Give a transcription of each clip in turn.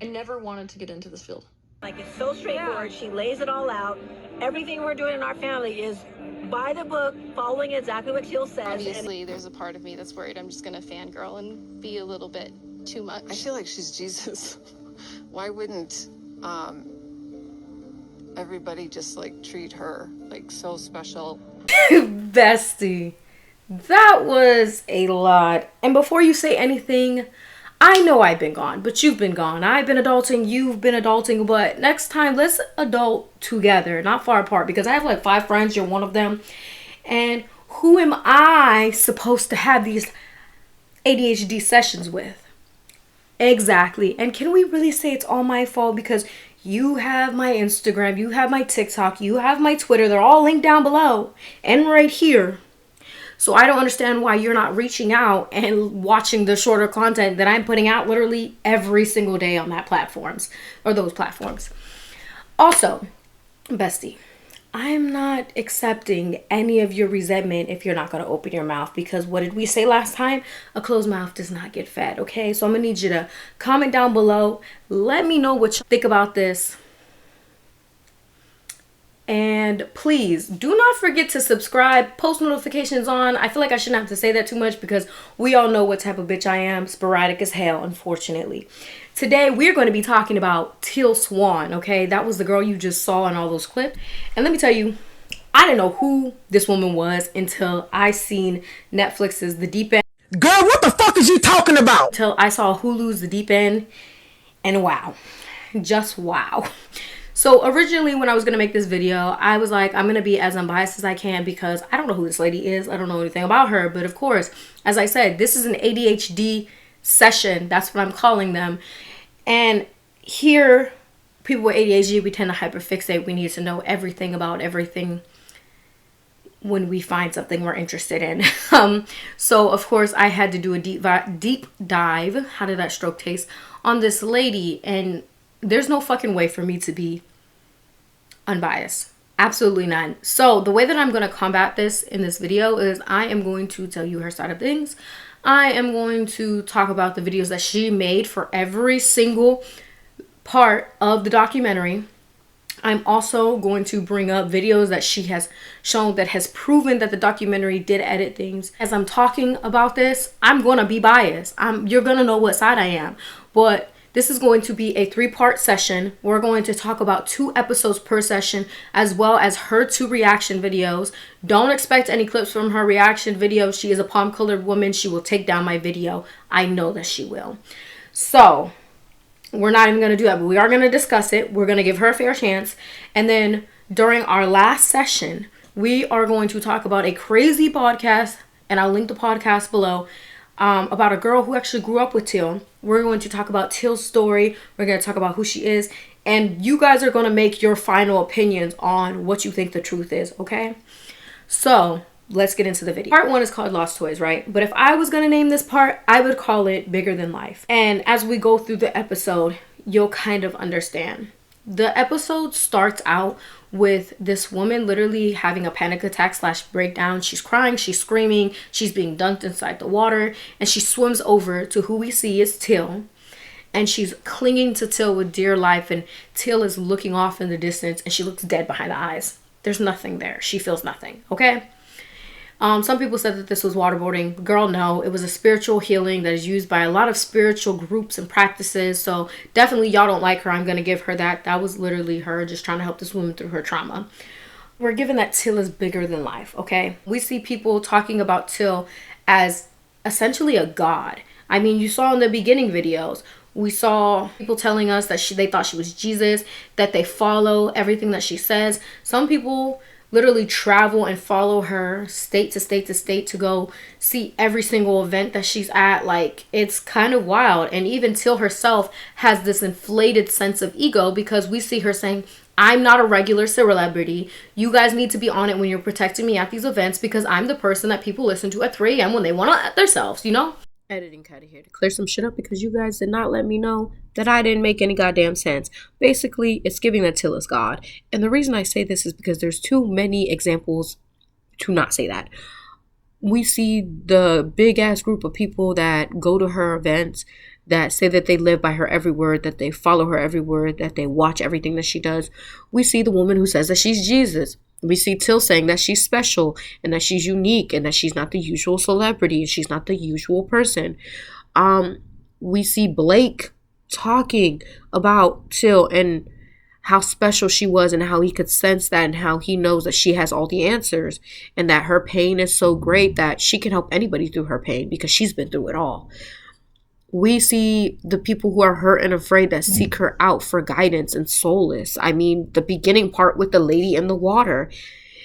I never wanted to get into this field. Like, it's so straightforward. She lays it all out. Everything we're doing in our family is by the book, following exactly what Teal says. Obviously, there's a part of me that's worried I'm just gonna fangirl and be a little bit too much. I feel like she's Jesus. Why wouldn't everybody just like treat her like so special? Bestie, that was a lot. And before you say anything, I know I've been gone, but you've been gone. I've been adulting, you've been adulting, but next time let's adult together, not far apart, because I have like 5 friends, you're one of them. And who am I supposed to have these ADHD sessions with? Exactly. And can we really say it's all my fault? Because you have my Instagram, you have my TikTok, you have my Twitter. They're all linked down below and right here. So I don't understand why you're not reaching out and watching the shorter content that I'm putting out literally every single day on that platforms or those platforms. Also, bestie, I'm not accepting any of your resentment if you're not going to open your mouth, because what did we say last time? A closed mouth does not get fed, okay? So I'm going to need you to comment down below. Let me know what you think about this. And please do not forget to subscribe, post notifications on. I feel like I shouldn't have to say that too much because we all know what type of bitch I am. Sporadic as hell, unfortunately. Today, we're going to be talking about Teal Swan, okay? That was the girl you just saw in all those clips. And let me tell you, I didn't know who this woman was until I seen Netflix's The Deep End. Girl, what the fuck is you talking about? Until I saw Hulu's The Deep End. And wow. Just wow. So originally when I was going to make this video, I was like, I'm going to be as unbiased as I can because I don't know who this lady is. I don't know anything about her. But of course, as I said, this is an ADHD session. That's what I'm calling them. And here, people with ADHD, we tend to hyperfixate. We need to know everything about everything when we find something we're interested in. So of course, I had to do a deep dive. How did that stroke taste? On this lady. And there's no fucking way for me to be unbiased. Absolutely none. So the way that I'm going to combat this in this video is I am going to tell you her side of things. I am going to talk about the videos that she made for every single part of the documentary. I'm also going to bring up videos that she has shown that has proven that the documentary did edit things. As I'm talking about this, I'm going to be biased. You're going to know what side I am. But this is going to be a 3-part session. We're going to talk about 2 episodes per session, as well as her 2 reaction videos. Don't expect any clips from her reaction video. She is a palm-colored woman. She will take down my video. I know that she will. So we're not even going to do that, but we are going to discuss it. We're going to give her a fair chance. And then during our last session, we are going to talk about a crazy podcast, and I'll link the podcast below, about a girl who actually grew up with Teal. We're going to talk about Teal's story. We're going to talk about who she is. And you guys are going to make your final opinions on what you think the truth is, okay? So let's get into the video. Part 1 is called Lost Toys, right? But if I was going to name this part, I would call it Bigger Than Life. And as we go through the episode, you'll kind of understand. The episode starts out with this woman literally having a panic attack / breakdown. She's crying, she's screaming, she's being dunked inside the water, and she swims over to who we see is Teal. And she's clinging to Teal with dear life, and Teal is looking off in the distance, and she looks dead behind the eyes. There's nothing there. She feels nothing, okay? Some people said that this was waterboarding. Girl, no. It was a spiritual healing that is used by a lot of spiritual groups and practices. So definitely y'all don't like her. I'm going to give her that. That was literally her just trying to help this woman through her trauma. We're given that Teal is bigger than life, okay? We see people talking about Teal as essentially a god. I mean, you saw in the beginning videos, we saw people telling us that they thought she was Jesus, that they follow everything that she says. Some people literally travel and follow her state to state to state to go see every single event that she's at. Like, it's kind of wild. And even Teal herself has this inflated sense of ego because we see her saying, I'm not a regular celebrity. You guys need to be on it when you're protecting me at these events because I'm the person that people listen to at 3 a.m. when they want to at themselves, you know? Editing cut here to clear some shit up because you guys did not let me know that I didn't make any goddamn sense. Basically, it's giving that Teal is God. And the reason I say this is because there's too many examples to not say that. We see the big ass group of people that go to her events that say that they live by her every word, that they follow her every word, that they watch everything that she does. We see the woman who says that she's Jesus. We see Teal saying that she's special and that she's unique and that she's not the usual celebrity and she's not the usual person. We see Blake talking about Teal and how special she was and how he could sense that and how he knows that she has all the answers and that her pain is so great that she can help anybody through her pain because she's been through it all. We see the people who are hurt and afraid that seek her out for guidance and solace. I mean, the beginning part with the lady in the water.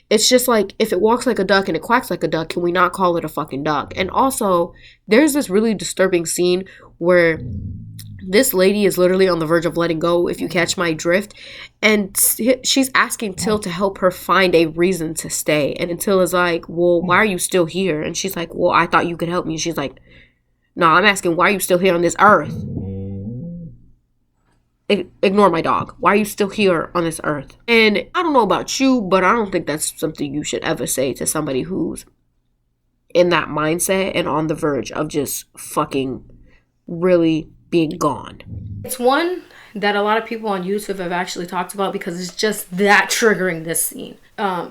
It's just like, if it walks like a duck and it quacks like a duck, can we not call it a fucking duck? And also, there's this really disturbing scene where this lady is literally on the verge of letting go, if you catch my drift. And she's asking Teal to help her find a reason to stay. And Teal is like, well, why are you still here? And she's like, well, I thought you could help me. And she's like, no, I'm asking, why are you still here on this earth? Ignore my dog. Why are you still here on this earth? And I don't know about you, but I don't think that's something you should ever say to somebody who's in that mindset and on the verge of just fucking really being gone. It's one that a lot of people on YouTube have actually talked about because it's just that triggering, this scene.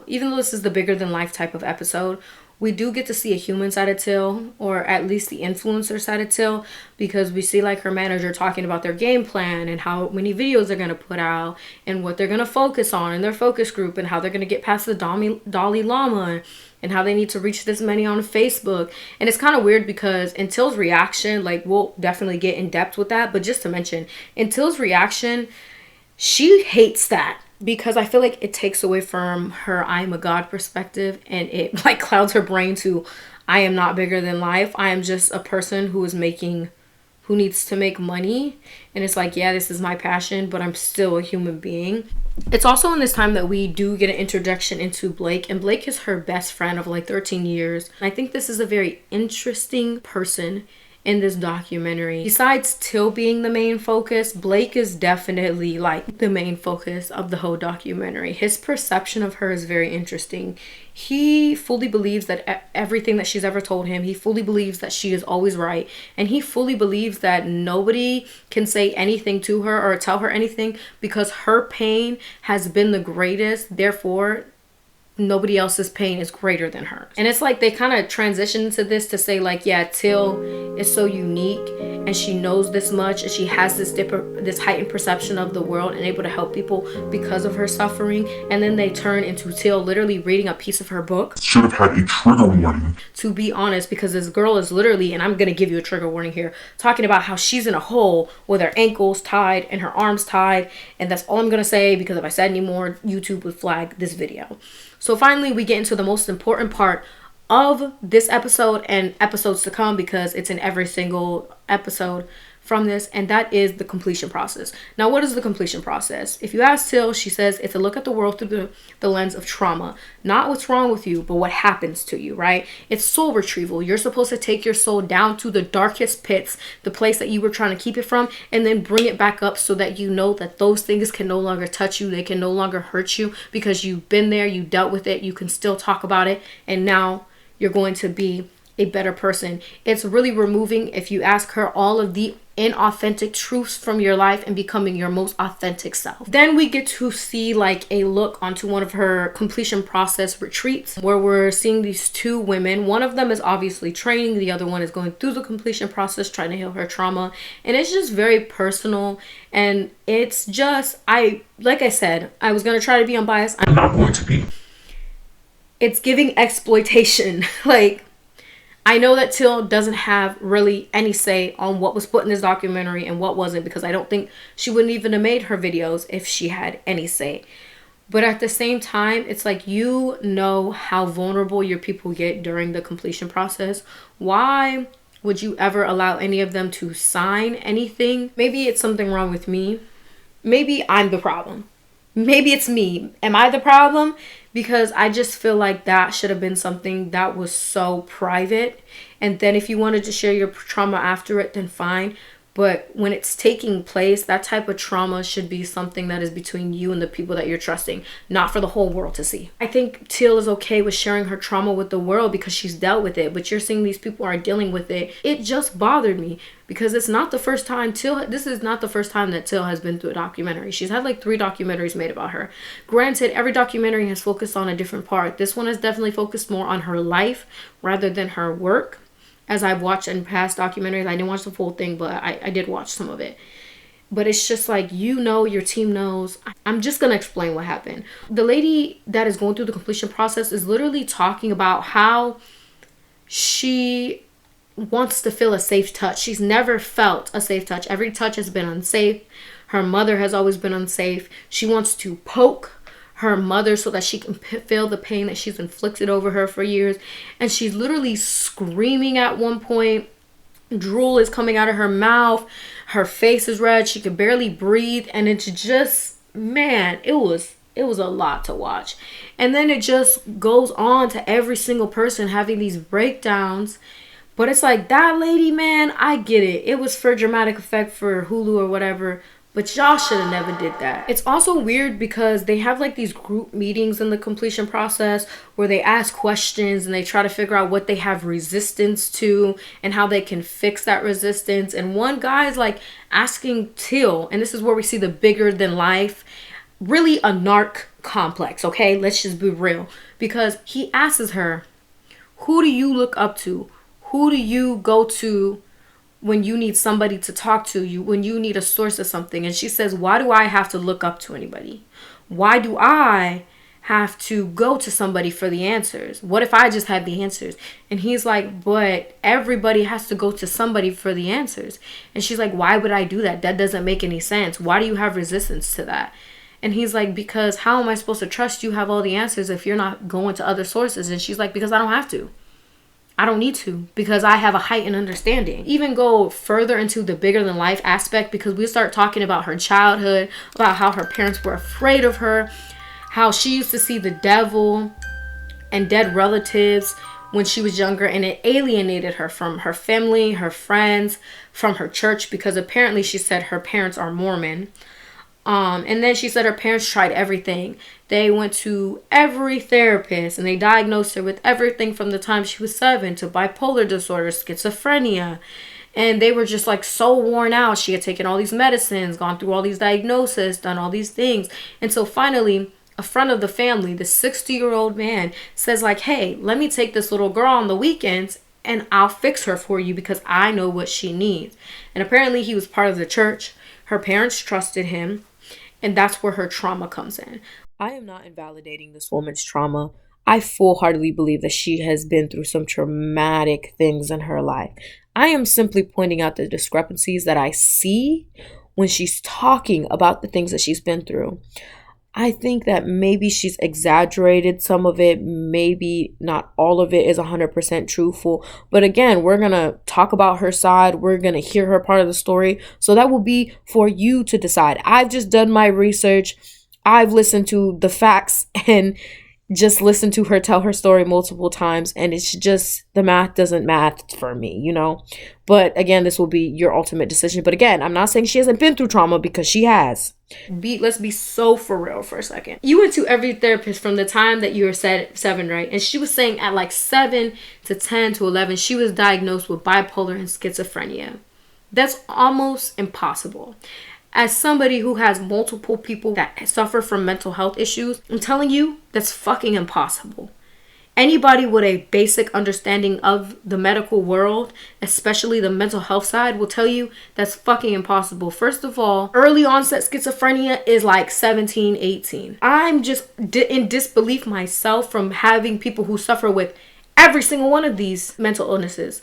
Even though this is the bigger than life type of episode, we do get to see a human side of Teal, or at least the influencer side of Teal, because we see like her manager talking about their game plan and how many videos they're going to put out and what they're going to focus on in their focus group and how they're going to get past the Dalai Lama and how they need to reach this many on Facebook. And it's kind of weird because in Teal's reaction, like we'll definitely get in depth with that, but just to mention, in Teal's reaction, she hates that. Because I feel like it takes away from her I am a god perspective, and it like clouds her brain to I am not bigger than life. I am just a person who needs to make money. And it's like, yeah, this is my passion, but I'm still a human being. It's also in this time that we do get an introduction into Blake, and Blake is her best friend of like 13 years. I think this is a very interesting person in this documentary. Besides Teal being the main focus, Blake is definitely like the main focus of the whole documentary. His perception of her is very interesting. He fully believes that everything that she's ever told him, he fully believes that she is always right, and he fully believes that nobody can say anything to her or tell her anything because her pain has been the greatest, therefore nobody else's pain is greater than hers. And it's like they kind of transition to this to say like, yeah, Teal is so unique and she knows this much and she has this heightened perception of the world and able to help people because of her suffering. And then they turn into Teal literally reading a piece of her book. Should have had a trigger warning. To be honest, because this girl is literally, and I'm gonna give you a trigger warning here, talking about how she's in a hole with her ankles tied and her arms tied. And that's all I'm gonna say, because if I said any more, YouTube would flag this video. So finally, we get into the most important part of this episode and episodes to come, because it's in every single episode from this, and that is the completion process. Now, what is the completion process? If you ask Teal, she says it's a look at the world through the lens of trauma. Not what's wrong with you, but what happens to you, right? It's soul retrieval. You're supposed to take your soul down to the darkest pits, the place that you were trying to keep it from, and then bring it back up so that you know that those things can no longer touch you. They can no longer hurt you because you've been there, you dealt with it, you can still talk about it, and now you're going to be a better person. It's really removing, if you ask her, all of the inauthentic truths from your life and becoming your most authentic self. Then we get to see like a look onto one of her completion process retreats, where we're seeing these two women. One of them is obviously training, the other one is going through the completion process, trying to heal her trauma. And it's just very personal, and it's just, like I said, I was going to try to be unbiased. I'm not going to be. It's giving exploitation. Like, I know that Teal doesn't have really any say on what was put in this documentary and what wasn't, because I don't think she wouldn't even have made her videos if she had any say. But at the same time, it's like, you know how vulnerable your people get during the completion process. Why would you ever allow any of them to sign anything? Maybe it's something wrong with me. Maybe I'm the problem. Maybe it's me. Am I the problem? Because I just feel like that should have been something that was so private. And then if you wanted to share your trauma after it, then fine. But when it's taking place, that type of trauma should be something that is between you and the people that you're trusting, not for the whole world to see. I think Teal is okay with sharing her trauma with the world because she's dealt with it, but you're seeing these people are dealing with it. It just bothered me because it's not the first time this is not the first time that Teal has been through a documentary. She's had like 3 documentaries made about her. Granted, every documentary has focused on a different part. This one has definitely focused more on her life rather than her work. As I've watched in past documentaries, I didn't watch the full thing, but I did watch some of it. But it's just like, your team knows. I'm just going to explain what happened. The lady that is going through the completion process is literally talking about how she wants to feel a safe touch. She's never felt a safe touch. Every touch has been unsafe. Her mother has always been unsafe. She wants to poke her mother so that she can feel the pain that she's inflicted over her for years. And she's literally screaming at one point. Drool is coming out of her mouth. Her face is red. She can barely breathe. And it's just, man, it was a lot to watch. And then it just goes on to every single person having these breakdowns. But it's like, that lady, man, I get it. It was for dramatic effect for Hulu or whatever. But y'all should have never did that. It's also weird because they have like these group meetings in the completion process where they ask questions and they try to figure out what they have resistance to and how they can fix that resistance. And one guy is like asking Teal, and this is where we see the bigger than life, really a narc complex, okay? Let's just be real. Because he asks her, who do you look up to? Who do you go to when you need somebody to talk to you, when you need a source of something? And she says, why do I have to look up to anybody? Why do I have to go to somebody for the answers? What if I just had the answers? And he's like, but everybody has to go to somebody for the answers. And she's like, why would I do that? That doesn't make any sense. Why do you have resistance to that? And he's like, because how am I supposed to trust you have all the answers if you're not going to other sources? And she's like, because I don't have to. I don't need to, because I have a heightened understanding. Even go further into the bigger than life aspect, because we start talking about her childhood, about how her parents were afraid of her, how she used to see the devil and dead relatives when she was younger, and it alienated her from her family, her friends, from her church, because apparently she said her parents are Mormon. And then she said her parents tried everything. They went to every therapist and they diagnosed her with everything from the time she was 7 to bipolar disorder, schizophrenia. And they were just like so worn out. She had taken all these medicines, gone through all these diagnoses, done all these things. And so finally, a friend of the family, the 60-year-old man, says like, hey, let me take this little girl on the weekends and I'll fix her for you because I know what she needs. And apparently he was part of the church. Her parents trusted him. And that's where her trauma comes in. I am not invalidating this woman's trauma. I full-heartedly believe that she has been through some traumatic things in her life. I am simply pointing out the discrepancies that I see when she's talking about the things that she's been through. I think that maybe she's exaggerated some of it. Maybe not all of it is 100% truthful. But again, we're going to talk about her side. We're going to hear her part of the story. So that will be for you to decide. I've just done my research. I've listened to the facts and just listened to her tell her story multiple times. And it's just, the math doesn't math for me, you know. But again, this will be your ultimate decision. But again, I'm not saying she hasn't been through trauma, because she has. Let's be so for real for a second. You went to every therapist from the time that you were 7, right? And she was saying at like 7 to 10 to 11, she was diagnosed with bipolar and schizophrenia. That's almost impossible. As somebody who has multiple people that suffer from mental health issues, I'm telling you, that's fucking impossible. Anybody with a basic understanding of the medical world, especially the mental health side, will tell you that's fucking impossible. First of all, early onset schizophrenia is like 17, 18. I'm just in disbelief myself from having people who suffer with every single one of these mental illnesses,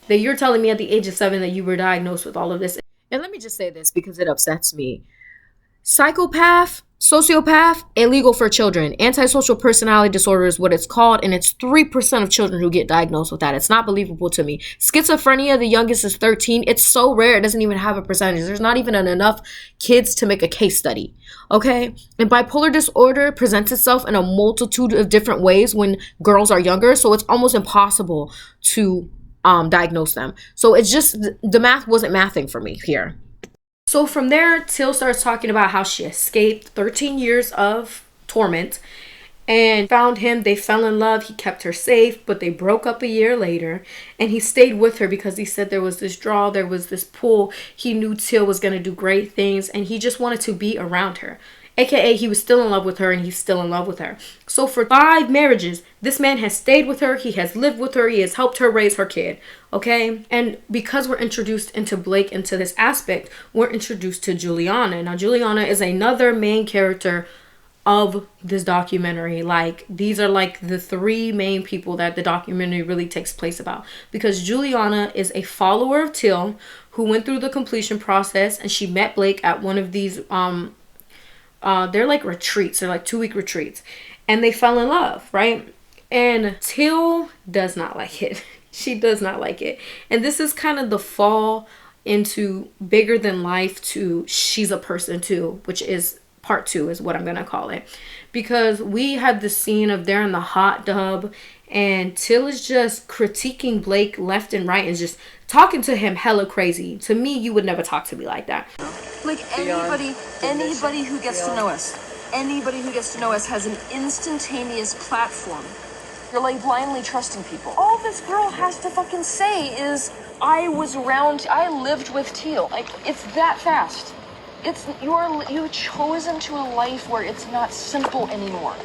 that you're telling me at the age of 7 that you were diagnosed with all of this. And let me just say this because it upsets me. Psychopath, sociopath, illegal for children. Antisocial personality disorder is what it's called, and it's 3% of children who get diagnosed with that. It's not believable to me. Schizophrenia, the youngest is 13. It's so rare, it doesn't even have a percentage. There's not even enough kids to make a case study, okay? And bipolar disorder presents itself in a multitude of different ways when girls are younger, so it's almost impossible to diagnose them. So it's just the math wasn't mathing for me here. So from there, Teal starts talking about how she escaped 13 years of torment and found him. They fell in love. He kept her safe, but they broke up a year later. And he stayed with her because he said there was this draw, there was this pull. He knew Teal was going to do great things, and he just wanted to be around her. AKA, he was still in love with her, and he's still in love with her. So for 5 marriages, this man has stayed with her. He has lived with her. He has helped her raise her kid. Okay? And because we're introduced into Blake into this aspect, we're introduced to Juliana. Now, Juliana is another main character of this documentary. Like, these are like the 3 main people that the documentary really takes place about, because Juliana is a follower of Teal who went through the completion process, and she met Blake at one of these they're like retreats. They're like 2-week retreats, and they fell in love, right? And Teal does not like it. She does not like it. And this is kind of the fall into bigger than life to she's a person too, which is part 2 is what I'm gonna call it, because we have the scene of they're in the hot tub and Teal is just critiquing Blake left and right and just talking to him hella crazy. To me, you would never talk to me like that. Like anybody who gets to know us, has an instantaneous platform. You're like blindly trusting people. All this girl has to fucking say is, I lived with Teal. Like, it's that fast. You've chosen to a life where it's not simple anymore.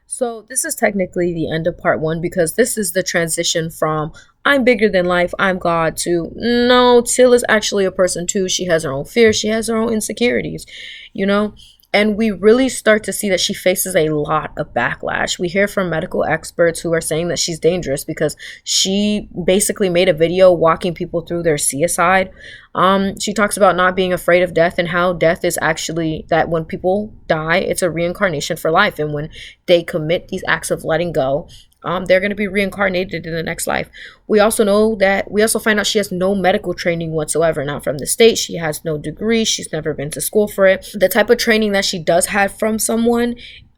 So this is technically the end of part 1, because this is the transition from I'm bigger than life, I'm God, to no, Teal is actually a person too. She has her own fears, she has her own insecurities, you know? And we really start to see that she faces a lot of backlash. We hear from medical experts who are saying that she's dangerous because she basically made a video walking people through their suicide. She talks about not being afraid of death and how death is actually that when people die, it's a reincarnation for life. And when they commit these acts of letting go, they're going to be reincarnated in the next life. We also find out she has no medical training whatsoever. Not from the state. She has no degree. She's never been to school for it. The type of training that she does have from someone,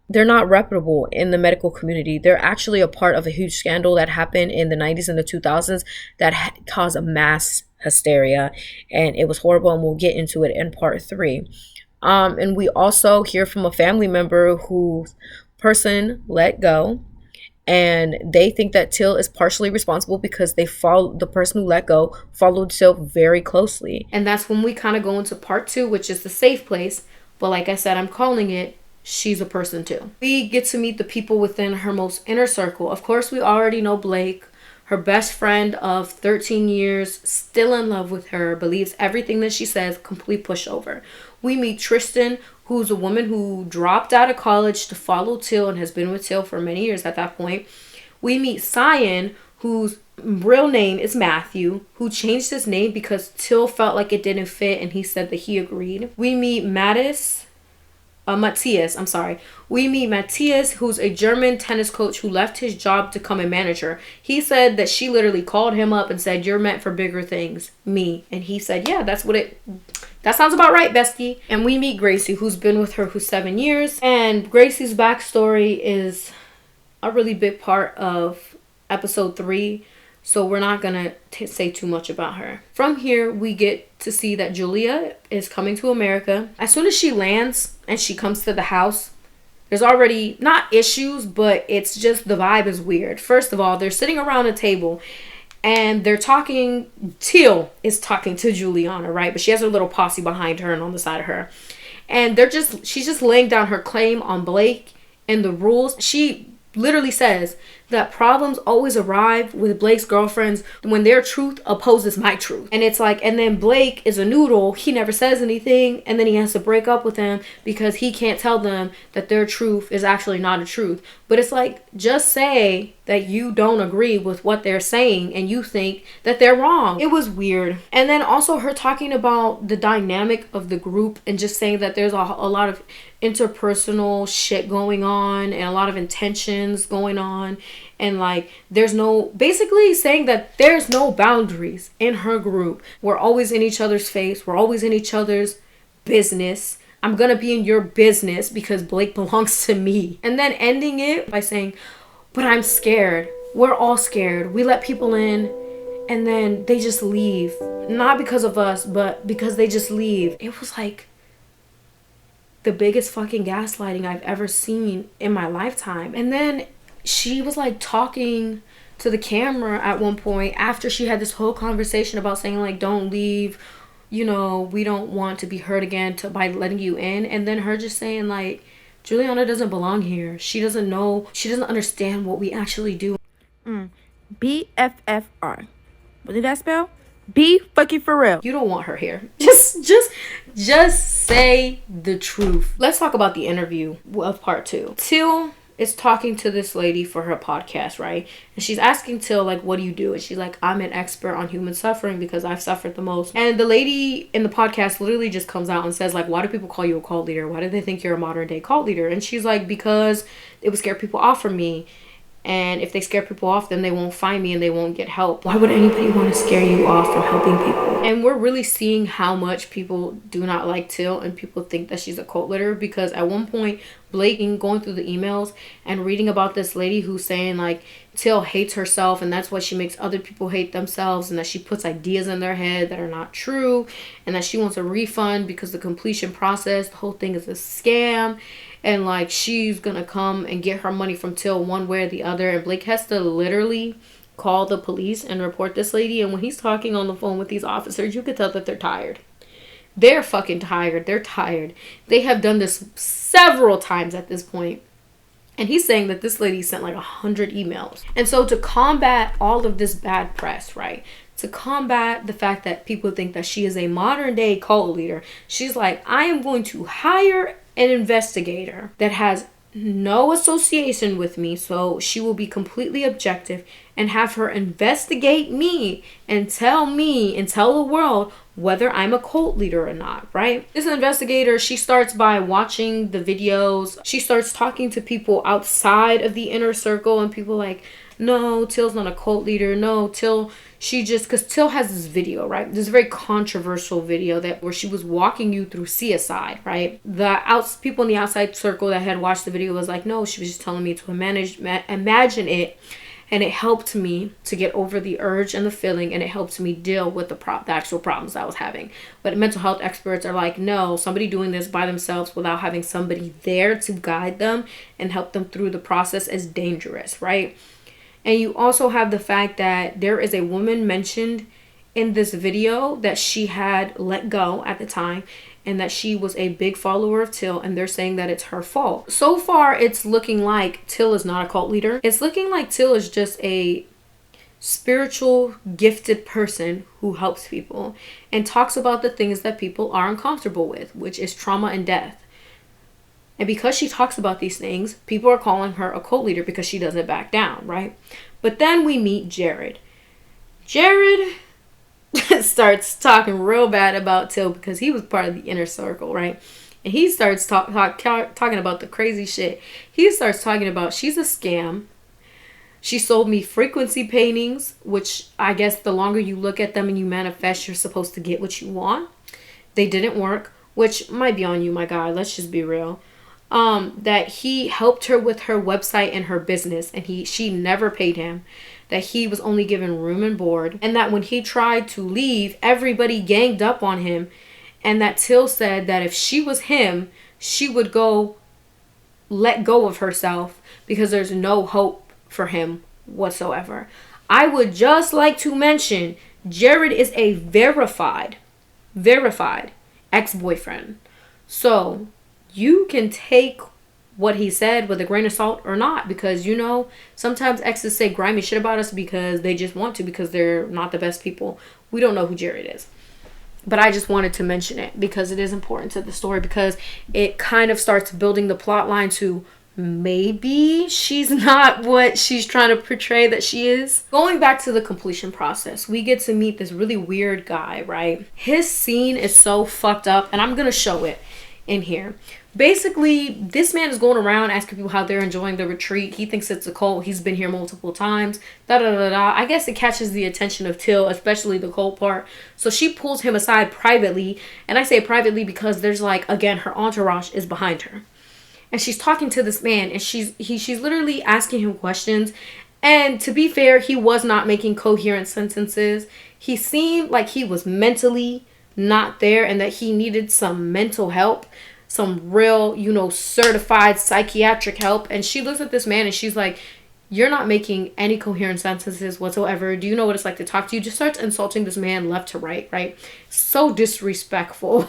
they're not reputable in the medical community. They're actually a part of a huge scandal that happened in the 90s and the 2000s that caused a mass hysteria. And it was horrible, and we'll get into it in part 3. And we also hear from a family member whose person let go. And they think that Teal is partially responsible because the person who let go followed Teal very closely. And that's when we kind of go into part 2, which is the safe place. But like I said, I'm calling it she's a person too. We get to meet the people within her most inner circle. Of course, we already know Blake, her best friend of 13 years, still in love with her, believes everything that she says, complete pushover. We meet Tristan, who's a woman who dropped out of college to follow Teal and has been with Teal for many years at that point. We meet Cyan, whose real name is Matthew, who changed his name because Teal felt like it didn't fit and he said that he agreed. We meet Matthias. We meet Matthias, who's a German tennis coach who left his job to come and manage her. He said that she literally called him up and said, "You're meant for bigger things, me." And he said, "Yeah, that sounds about right, bestie." And we meet Gracie, who's been with her for 7 years. And Gracie's backstory is a really big part of episode 3. So we're not going to say too much about her. From here, we get to see that Julia is coming to America. As soon as she lands and she comes to the house, there's already not issues, but it's just the vibe is weird. First of all, they're sitting around a table and they're talking. Teal is talking to Juliana, right? But she has her little posse behind her and on the side of her. And she's just laying down her claim on Blake and the rules. She literally says that problems always arrive with Blake's girlfriends when their truth opposes my truth. And it's like, and then Blake is a noodle. He never says anything. And then he has to break up with them because he can't tell them that their truth is actually not a truth. But it's like, just say that you don't agree with what they're saying and you think that they're wrong. It was weird. And then also her talking about the dynamic of the group and just saying that there's a lot of interpersonal shit going on and a lot of intentions going on. And like, basically saying that there's no boundaries in her group. We're always in each other's face. We're always in each other's business. I'm gonna be in your business because Blake belongs to me. And then ending it by saying, but I'm scared. We're all scared. We let people in and then they just leave. Not because of us, but because they just leave. It was like the biggest fucking gaslighting I've ever seen in my lifetime. And then she was like talking to the camera at one point after she had this whole conversation about saying like, don't leave, you know, we don't want to be hurt again by letting you in. And then her just saying like, Juliana doesn't belong here. She doesn't know, she doesn't understand what we actually do. BFFR. What did that spell? Be fucking for real. You don't want her here. Just say the truth. Let's talk about the interview of part 2. Teal is talking to this lady for her podcast, right? And she's asking Teal, like, what do you do? And she's like, I'm an expert on human suffering because I've suffered the most. And the lady in the podcast literally just comes out and says, like, why do people call you a cult leader? Why do they think you're a modern day cult leader? And she's like, because it would scare people off from me. And if they scare people off, then they won't find me and they won't get help. Why would anybody want to scare you off from helping people? And we're really seeing how much people do not like Teal and people think that she's a cult leader, because at one point, Blake, going through the emails and reading about this lady who's saying like Teal hates herself and that's why she makes other people hate themselves, and that she puts ideas in their head that are not true, and that she wants a refund because the completion process, the whole thing is a scam. And like she's gonna come and get her money from Teal one way or the other. And Blake has to literally call the police and report this lady. And when he's talking on the phone with these officers, you could tell that they're tired. They're fucking tired. They're tired. They have done this several times at this point. And he's saying that this lady sent like 100 emails. And so to combat all of this bad press, right? To combat the fact that people think that she is a modern day cult leader, she's like, I am going to hire an investigator that has no association with me, so she will be completely objective, and have her investigate me and tell the world whether I'm a cult leader or not, right? This investigator, she starts by watching the videos. She starts talking to people outside of the inner circle, and people like, no, Teal's not a cult leader. No, Teal, because Teal has this video, right? This very controversial video where she was walking you through CSI, right? People in the outside circle that had watched the video was like, no, she was just telling me to imagine it. And it helped me to get over the urge and the feeling, and it helped me deal with the actual problems I was having. But mental health experts are like, no, somebody doing this by themselves without having somebody there to guide them and help them through the process is dangerous, right? And you also have the fact that there is a woman mentioned in this video that she had let go at the time, and that she was a big follower of Teal, and they're saying that it's her fault. So far, it's looking like Teal is not a cult leader. It's looking like Teal is just a spiritual, gifted person who helps people and talks about the things that people are uncomfortable with, which is trauma and death. And because she talks about these things, people are calling her a cult leader because she doesn't back down, right? But then we meet Jared. Jared starts talking real bad about Teal because he was part of the inner circle, right? And he starts talking about the crazy shit. He starts talking about she's a scam. She sold me frequency paintings, which I guess the longer you look at them and you manifest, you're supposed to get what you want. They didn't work, which might be on you, my guy. Let's just be real. That he helped her with her website and her business, and she never paid him. That he was only given room and board, and that when he tried to leave, everybody ganged up on him, and that Teal said that if she was him, she would let go of herself because there's no hope for him whatsoever. I would just like to mention Jared is a verified ex-boyfriend. So you can take what he said with a grain of salt or not, because sometimes exes say grimy shit about us because they just want to, because they're not the best people. We don't know who Jared is, but I just wanted to mention it because it is important to the story, because it kind of starts building the plot line to maybe she's not what she's trying to portray that she is. Going back to the completion process, we get to meet this really weird guy, right? His scene is so fucked up, and I'm gonna show it in here. Basically, this man is going around asking people how they're enjoying the retreat. He thinks it's a cult. He's been here multiple times. I guess it catches the attention of Teal, especially the cult part. So she pulls him aside privately. And I say privately because there's again, her entourage is behind her. And she's talking to this man, and she's literally asking him questions And to be fair, he was not making coherent sentences. He seemed like he was mentally not there and that he needed some mental help, some real, certified psychiatric help. And she looks at this man and she's like, you're not making any coherent sentences whatsoever. Do you know what it's like to talk to you? Just starts insulting this man left to right, right? So disrespectful.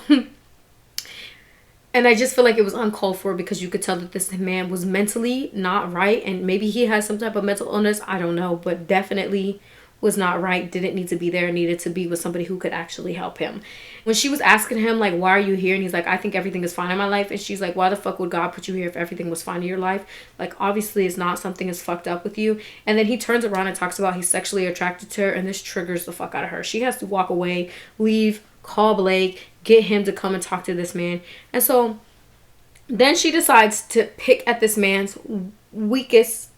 And I just feel like it was uncalled for because you could tell that this man was mentally not right. And maybe he has some type of mental illness. I don't know. But definitely was not right. Didn't need to be there. Needed to be with somebody who could actually help him. When she was asking him, like, why are you here? And he's like, I think everything is fine in my life. And she's like, why the fuck would God put you here if everything was fine in your life? Like, obviously it's not. Something is fucked up with you. And then he turns around and talks about he's sexually attracted to her. And this triggers the fuck out of her. She has to walk away, leave, call Blake, get him to come and talk to this man. And so then she decides to pick at this man's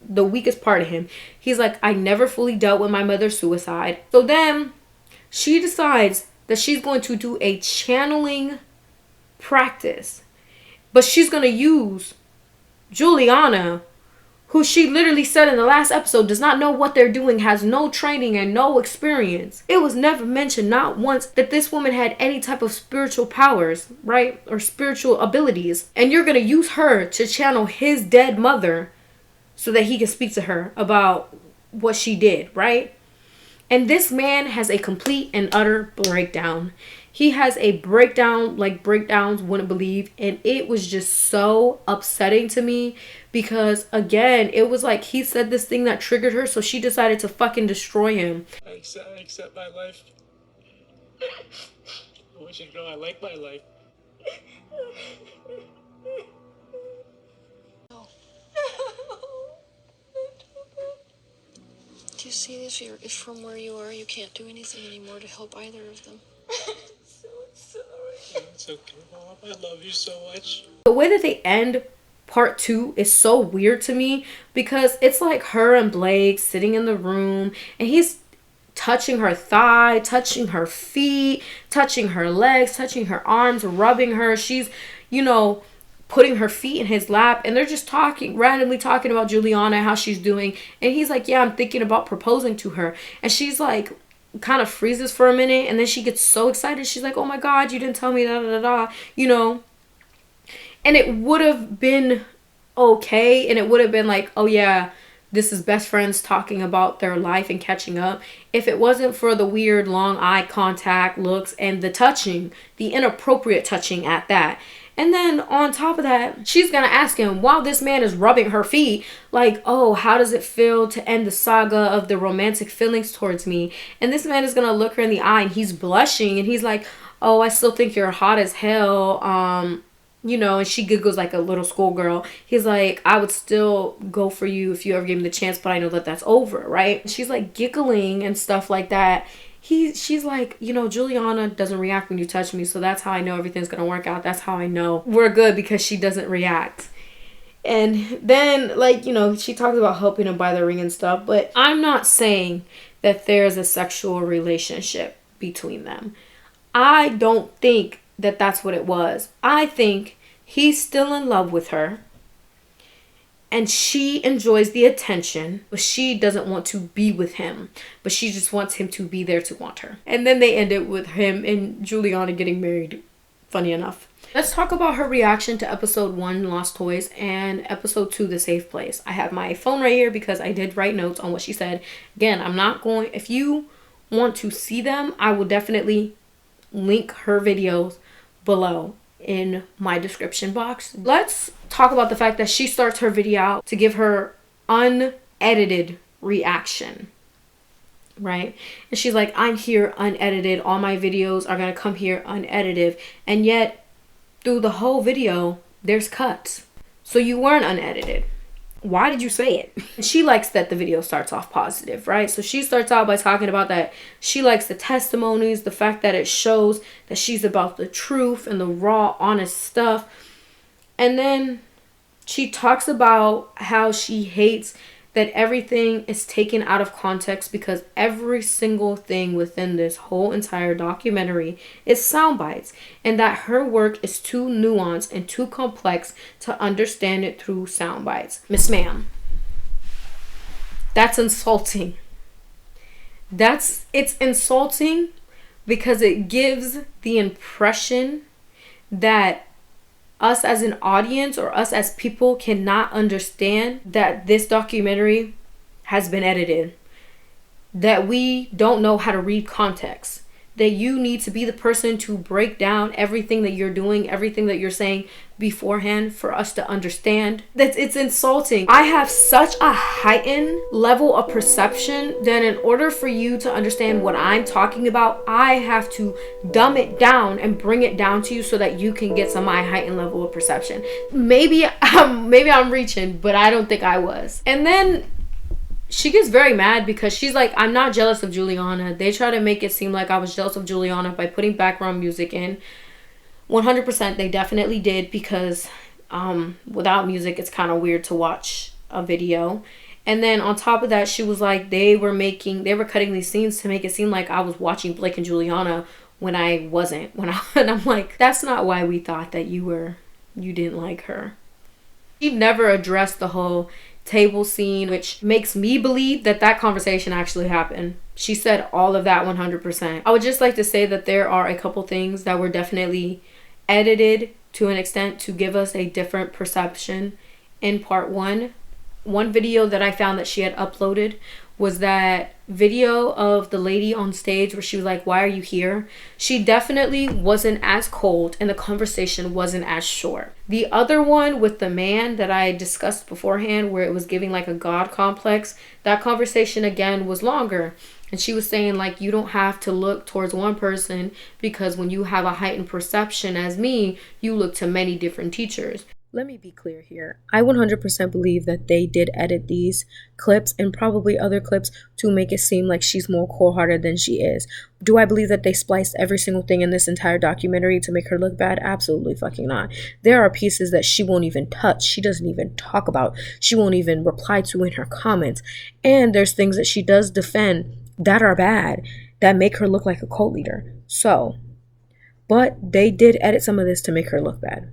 the weakest part of him. He's like, I never fully dealt with my mother's suicide. So then she decides that she's going to do a channeling practice. But she's going to use Juliana, who she literally said in the last episode does not know what they're doing, has no training and no experience. It was never mentioned, not once, that this woman had any type of spiritual powers, right? Or spiritual abilities. And you're going to use her to channel his dead mother so that he can speak to her about what she did, right? And this man has a complete and utter breakdown. He has a breakdown like breakdowns wouldn't believe. And it was just so upsetting to me because, again, it was like he said this thing that triggered her. So she decided to fucking destroy him. I accept my life. I want you to know I like my life. Do you see this? If from where you are, you can't do anything anymore to help either of them. So sorry. It's okay, Mom. I love you so much. The way that they end part 2 is so weird to me because it's like her and Blake sitting in the room and he's touching her thigh, touching her feet, touching her legs, touching her arms, rubbing her. She's, putting her feet in his lap and they're just randomly talking about Juliana, how she's doing. And he's like, yeah, I'm thinking about proposing to her. And she's like, kind of freezes for a minute and then she gets so excited. She's like, oh my God, you didn't tell me, da da da da, And it would have been okay. And it would have been like, oh yeah, this is best friends talking about their life and catching up. If it wasn't for the weird long eye contact looks and the touching, the inappropriate touching at that. And then on top of that, she's going to ask him while this man is rubbing her feet, like, oh, how does it feel to end the saga of the romantic feelings towards me? And this man is going to look her in the eye and he's blushing and he's like, oh, I still think you're hot as hell. And she giggles like a little schoolgirl. He's like, I would still go for you if you ever gave me the chance, but I know that that's over, right? She's like giggling and stuff like that. She's like, Juliana doesn't react when you touch me, so that's how I know everything's gonna work out. That's how I know we're good because she doesn't react. And then, she talks about helping him buy the ring and stuff, but I'm not saying that there's a sexual relationship between them. I don't think that that's what it was. I think he's still in love with her. And she enjoys the attention, but she doesn't want to be with him. But she just wants him to be there to want her. And then they end it with him and Juliana getting married. Funny enough. Let's talk about her reaction to episode 1, Lost Toys, and episode 2, The Safe Place. I have my phone right here because I did write notes on what she said. Again, if you want to see them, I will definitely link her videos below in my description box. Let's talk about the fact that she starts her video out to give her unedited reaction, right? And she's like, I'm here unedited. All my videos are gonna come here unedited. And yet through the whole video there's cuts. So you weren't unedited. Why did you say it? She likes that the video starts off positive, right? So she starts out by talking about that she likes the testimonies, the fact that it shows that she's about the truth and the raw, honest stuff. And then she talks about how she hates that everything is taken out of context because every single thing within this whole entire documentary is sound bites, and that her work is too nuanced and too complex to understand it through sound bites. Miss Ma'am, That's insulting. It's insulting because it gives the impression that us as an audience or us as people cannot understand that this documentary has been edited, that we don't know how to read context, that you need to be the person to break down everything that you're doing, everything that you're saying beforehand for us to understand. That it's insulting. I have such a heightened level of perception that in order for you to understand what I'm talking about, I have to dumb it down and bring it down to you so that you can get some of my heightened level of perception. Maybe I'm reaching, but I don't think I was. And then she gets very mad because she's like, I'm not jealous of Juliana. They try to make it seem like I was jealous of Juliana by putting background music in. 100% they definitely did, because without music it's kind of weird to watch a video. And then on top of that, she was like, they were cutting these scenes to make it seem like I was watching Blake and Juliana when I wasn't. And I'm like, that's not why we thought that you didn't like her. She never addressed the whole table scene, which makes me believe that conversation actually happened. She said all of that 100%. I would just like to say that there are a couple things that were definitely edited to an extent to give us a different perception in part one. One video that I found that she had uploaded was that video of the lady on stage where she was like, why are you here? She definitely wasn't as cold and the conversation wasn't as short. The other one with the man that I discussed beforehand, where it was giving like a God complex, that conversation again was longer. And she was saying like, you don't have to look towards one person, because when you have a heightened perception as me, you look to many different teachers. Let me be clear here. I 100% believe that they did edit these clips and probably other clips to make it seem like she's more cold-hearted than she is. Do I believe that they spliced every single thing in this entire documentary to make her look bad? Absolutely fucking not. There are pieces that she won't even touch. She doesn't even talk about. She won't even reply to in her comments. And there's things that she does defend that are bad, that make her look like a cult leader. So, but they did edit some of this to make her look bad.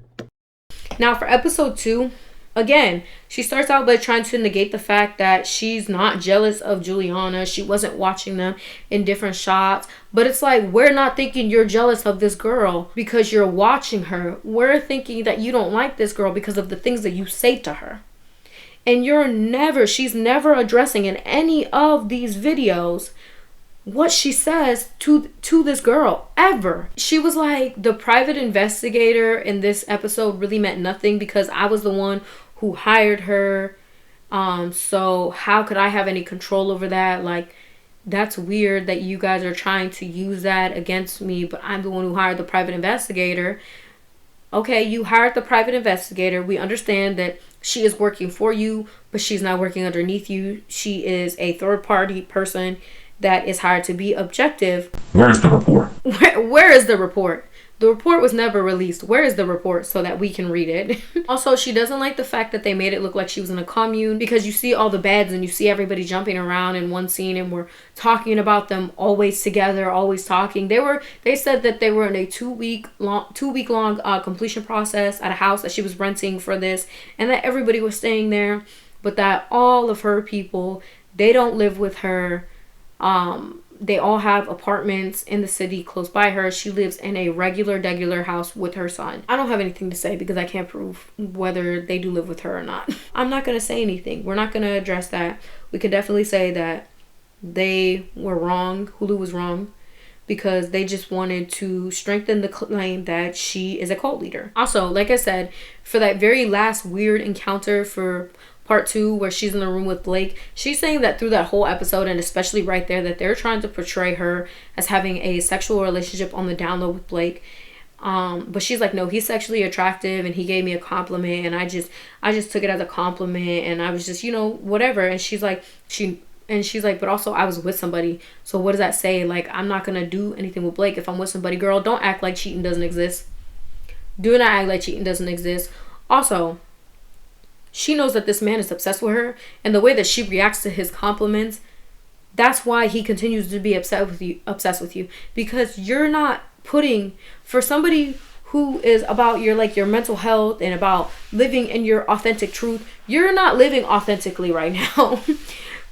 Now for episode 2, again, she starts out by trying to negate the fact that she's not jealous of Juliana. She wasn't watching them in different shots. But it's like, we're not thinking you're jealous of this girl because you're watching her. We're thinking that you don't like this girl because of the things that you say to her. And she's never addressing in any of these videos what she says to this girl ever. She was like, the private investigator in this episode really meant nothing because I was the one who hired her. So how could I have any control over that? Like, that's weird that you guys are trying to use that against me, but I'm the one who hired the private investigator. Okay, you hired the private investigator. We understand that she is working for you, but she's not working underneath you. She is a third-party person that is hired to be objective. Where is the report? Where is the report? The report was never released. Where is the report so that we can read it? Also, she doesn't like the fact that they made it look like she was in a commune, because you see all the beds and you see everybody jumping around in one scene, and we're talking about them always together, always talking. They said that they were in a two week long completion process at a house that she was renting for this, and that everybody was staying there, but that all of her people, they don't live with her. They all have apartments in the city close by her. She lives in a regular house with her son. I don't have anything to say because I can't prove whether they do live with her or not. I'm not going to say anything. We're not going to address that. We can definitely say that they were wrong. Hulu was wrong because they just wanted to strengthen the claim that she is a cult leader. Also, like I said, for that very last weird encounter for part 2, where she's in the room with Blake, she's saying that through that whole episode, and especially right there, that they're trying to portray her as having a sexual relationship on the down low with Blake. But she's like, no, he's sexually attractive and he gave me a compliment, and I just took it as a compliment, and I was just, whatever. And she's like, but also I was with somebody, so what does that say? Like, I'm not gonna do anything with Blake if I'm with somebody. Girl, don't act like cheating doesn't exist. Do not act like cheating doesn't exist. Also, she knows that this man is obsessed with her, and the way that she reacts to his compliments, that's why he continues to be obsessed with you, because you're not putting, for somebody who is about your mental health and about living in your authentic truth, you're not living authentically right now.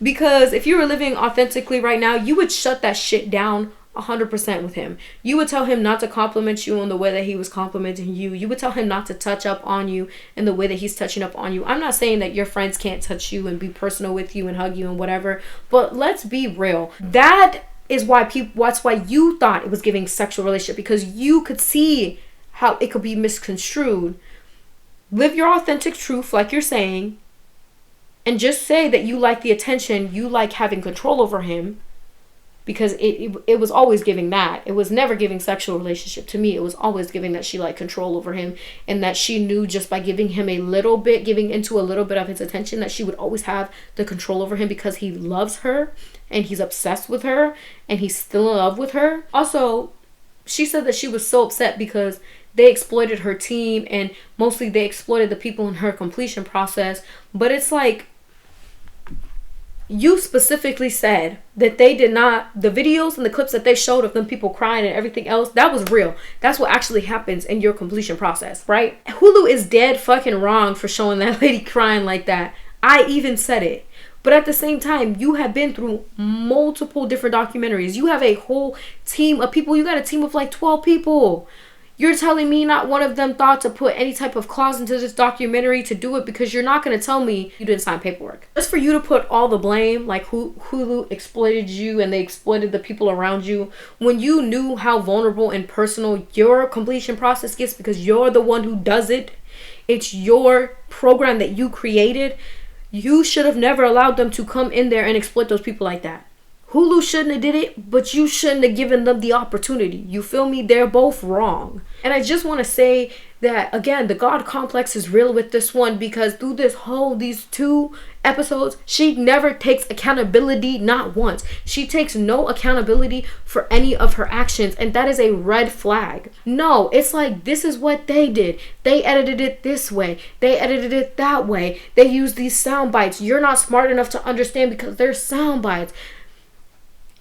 Because if you were living authentically right now, you would shut that shit down 100% with him. You would tell him not to compliment you in the way that he was complimenting you. You would tell him not to touch up on you in the way that he's touching up on you. I'm not saying that your friends can't touch you and be personal with you and hug you and whatever, but let's be real. That is why that's why you thought it was giving sexual relationship, because you could see how it could be misconstrued. Live your authentic truth like you're saying, and just say that you like the attention, you like having control over him, because it was always giving that. It was never giving sexual relationship to me. It was always giving that she liked control over him, and that she knew just by giving him a little bit, giving into a little bit of his attention, that she would always have the control over him because he loves her and he's obsessed with her and he's still in love with her. Also, she said that she was so upset because they exploited her team, and mostly they exploited the people in her completion process. But it's like, you specifically said that they did not, the videos and the clips that they showed of them people crying and everything else, that was real. That's what actually happens in your completion process, right? Hulu is dead fucking wrong for showing that lady crying like that. I even said it. But at the same time, you have been through multiple different documentaries. You have a whole team of people. You got a team of like 12 people. You're telling me not one of them thought to put any type of clause into this documentary to do it, because you're not going to tell me you didn't sign paperwork. Just for you to put all the blame, like Hulu exploited you and they exploited the people around you, when you knew how vulnerable and personal your completion process gets because you're the one who does it. It's your program that you created. You should have never allowed them to come in there and exploit those people like that. Hulu shouldn't have did it, but you shouldn't have given them the opportunity. You feel me? They're both wrong. And I just want to say that, again, the God complex is real with this one, because through these 2 episodes, she never takes accountability, not once. She takes no accountability for any of her actions, and that is a red flag. No, it's like, this is what they did. They edited it this way. They edited it that way. They used these sound bites. You're not smart enough to understand because they're sound bites.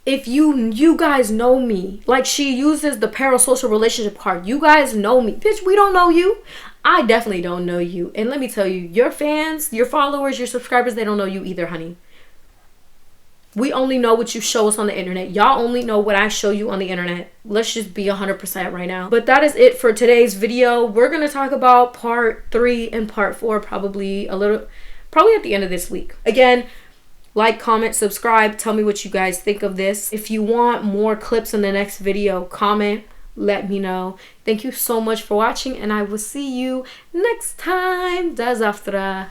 If you guys know me, like she uses the parasocial relationship card. You guys know me. Bitch, we don't know you. I definitely don't know you. And let me tell you, your fans, your followers, your subscribers, they don't know you either, honey. We only know what you show us on the internet. Y'all only know what I show you on the internet. Let's just be 100% right now. But that is it for today's video. We're going to talk about part 3 and part 4 probably at the end of this week. Again, like, comment, subscribe. Tell me what you guys think of this. If you want more clips in the next video, comment. Let me know. Thank you so much for watching, and I will see you next time. Da Zaftra.